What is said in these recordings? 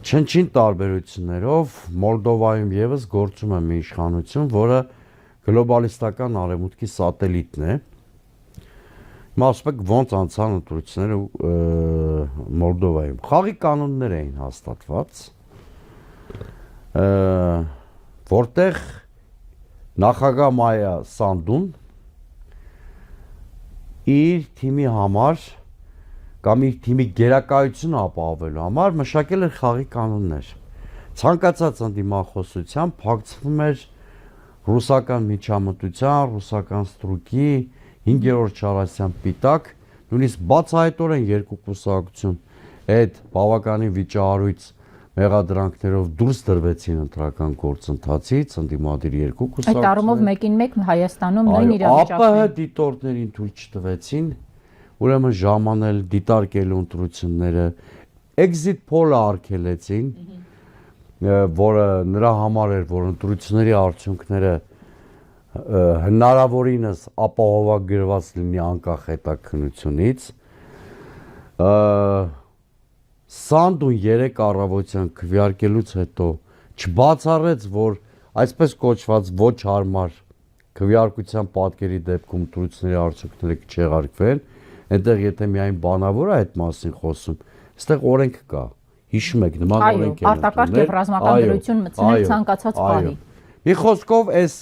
Չնչին տարբերություններով Մոլդովայում եւս գործում է մի իշխանություն, որը գլոբալիստական արևմուտքի սատելիտն է։ Մասպեկ ոնց անցան ընտրությունները Մոլդովայում։ Խաղի կանոններ էին հաստատված, որտեղ նախագահ Մայա Սանդուն իր թիմի համար կամ իր թիմի գերակայությունը ապահովելու համար մշակել էր խաղի կանոններ։ Ցանկացած ընդդիմախոսությամբ փակցվում էր ռուսական միջամտության, ռուսական ստրուկի, 5-րդ չարասյան պիտակ, նույնիսկ բացահայտորեն երկու կուսակցություն այդ բավականին վիճահարույց մեղադրանքներով դուրս դրվեցին ընտրական գործընթացից, ընդդիմադիր երկու կուսակցություններ։ Այդ առումով մեկին մեկ Հայաստանում նույն իրավիճակն է։ ԱՊՀ դիտորդներին թույլ չտվեցին, ուրեմն ժամանել դիտարկելու ընտրությունները, exit poll-ը արգելեցին, որը նրա համար էր, որ ընտրությունների արդյունքները հնարավորինս ապահովագրված լինի անկախ հետաքննությունից։ Սանդուն 3 առավոտյան քվեարկելուց հետո չբացառեց, որ այսպես կոչված ոչ հարմար քվեարկության պատկերի դեպքում ընտրությունների արդյունքները կչեղարկվեն, այնտեղ եթե միայն բանավոր է այդ մասին խոսում, այստեղ օրենք կա, հիշում եք, նման օրենք են։ Այո, արտակարգ եւ ռազմական դրություն մտցնել ցանկացած պահի։ Մի խոսքով այս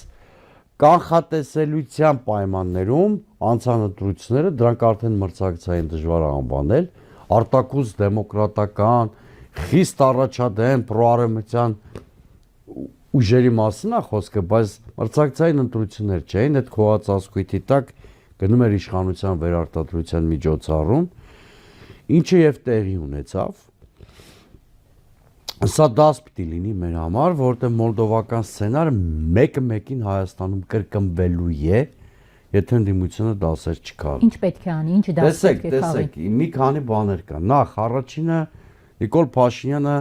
կանխատեսելիության պայմաններում անցան ընտրությունները, դրանք արդեն մրցակցային դժվար է անվանել, արտակուս դեմոկրատական, խիստ առաջադեմ պրոարևմտյան ուժերի մասին է խոսքը, բայց մրցակցային ընտրություններ չէին, այդ քողածածկույթի տակ գնում էր իշխանության վերարտադրության միջոցառում, ինչը եւ տեղի ունեցավ։ Սա դաս պիտի լինի մեր համար, որտեղ մոլդովական սցենարը մեկը-մեկին Հայաստանում կրկնվելու է, եթե ընդդիմությունը դասեր չքարի։ Ինչ պետք է անի, ինչ դաս պետք է քավի։ Տեսեք, մի քանի բաներ կան։ Նախ, առաջինը Նիկոլ Փաշինյանը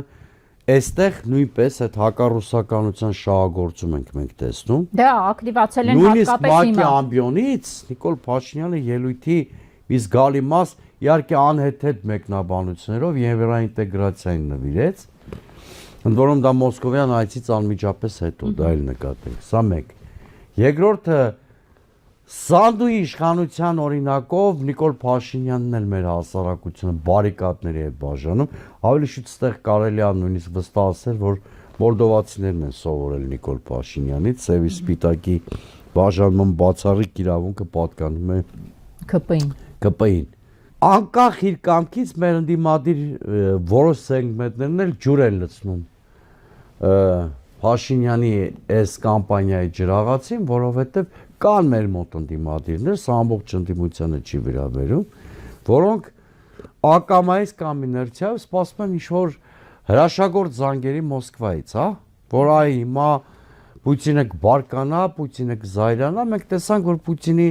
այստեղ նույնպես այդ հակառուսականության շահագործում ենք մենք տեսնում։ Դա ակտիվացել են հատկապես հիմա։ Նույնիսկ ՄԱԿ-ի ամբիոնից Նիկոլ Փաշինյանը ելույթի մի զգալի մաս իհարկե անհեթեթ մեկնաբանություններով եվրոինտեգրացիային նվիրեց։ Ընդ որում դա Մոսկովյան այցից անմիջապես հետո, դա էլ նկատենք, սա մեկ։ Երկրորդը, Սանդուի իշխանության օրինակով Նիկոլ Փաշինյանն էլ մեր հասարակությունը բարիկադների է բաժանում, ավելի շուտ ստեղ կարելի է նույնիսկ վստահել, որ մոլդովացիներն են սովորել Նիկոլ Փաշինյանից, սևի սպիտակի բաժանման բացառիկ իրավունքը պատկանում է ԿՊ-ին։ Անկախ իր կամքից մեր ընդդիմադիր որոշ սեգմենտներն էլ ջուր են լցնում Փաշինյանի այս կամպանիայի ջրաղացին, որովհետև կան մեր մոտ ընդդիմադիրներ, սա ամբողջ ընդդիմությանը չի վերաբերում, որոնք ակամայից կամ իներցիայով սպասում են ինչ-որ հրաշագործ զանգերի Մոսկվայից, հա, որ այ հիմա Պուտինը կբարկանա, Պուտինը կզայրանա, մենք տեսանք, որ Պուտինի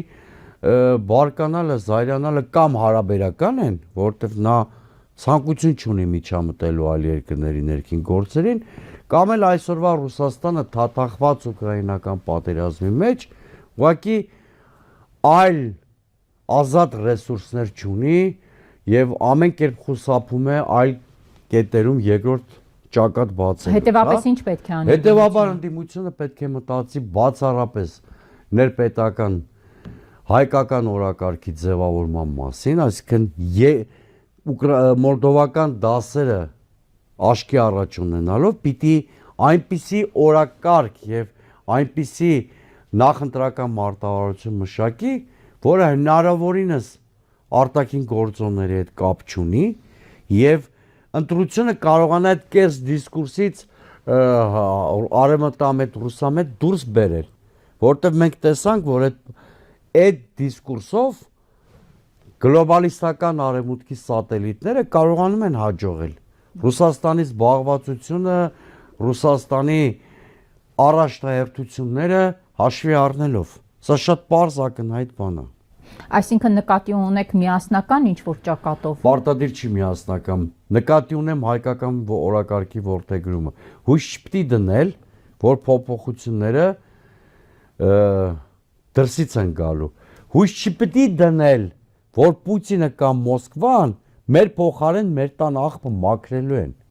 բարկանալը, զայրանալը կամ հարաբերական են, որովհետև նա ցանկություն չունի միջամտելու այլ երկրների ներքին գործերին, կամ էլ այսօրվա Ռուսաստանը թաթախված ուկրաինական պատերազմի մեջ ուղղակի այլ ազատ ռեսուրսներ չունի եւ ամեն կերպ խուսափում է այլ կետերում երկրորդ ճակատ բացել։ Հետևաբար ինչ պետք է անի։ Հետևաբար ընդդիմությունը պետք է մտածի բացառապես ներպետական հայկական օրակարգի ձևավորման մասին, այսինքն մոլդովական դասերը աշկի առաջ ունենալով պիտի այնպիսի օրակարգ եւ այնպիսի նախընտրական մարտավարություն մշակի, որը հնարավորինս արտաքին գործոնների հետ կապ չունի եւ ընտրությունը կարողանա այդ կես դիսկուրսից արևմտամետ ռուսամետ դուրս բերել, որտեղ մենք տեսանք, որ այդ դիսկուրսով գլոբալիստական արևմուտքի սատելիտները կարողանում են հաջողել Ռուսաստանի զբաղվածությունը, Ռուսաստանի առաջնահերթությունները հաշվի առնելով։ Սա շատ պարզ ակնհայտ բան է։ Այսինքն նկատի ունեք միասնական ինչ-որ ճակատով։ Պարտադիր չի միասնական։ Նկատի ունեմ հայկական օրակարգի որդեգրումը։ Հույս չպիտի դնել, որ փոփոխությունները դրսից են գալու։ Հույս չպիտի դնել, որ Պուտինը կամ Մոսկվան մեր փոխարեն մեր տան աղբը մաքրելու են։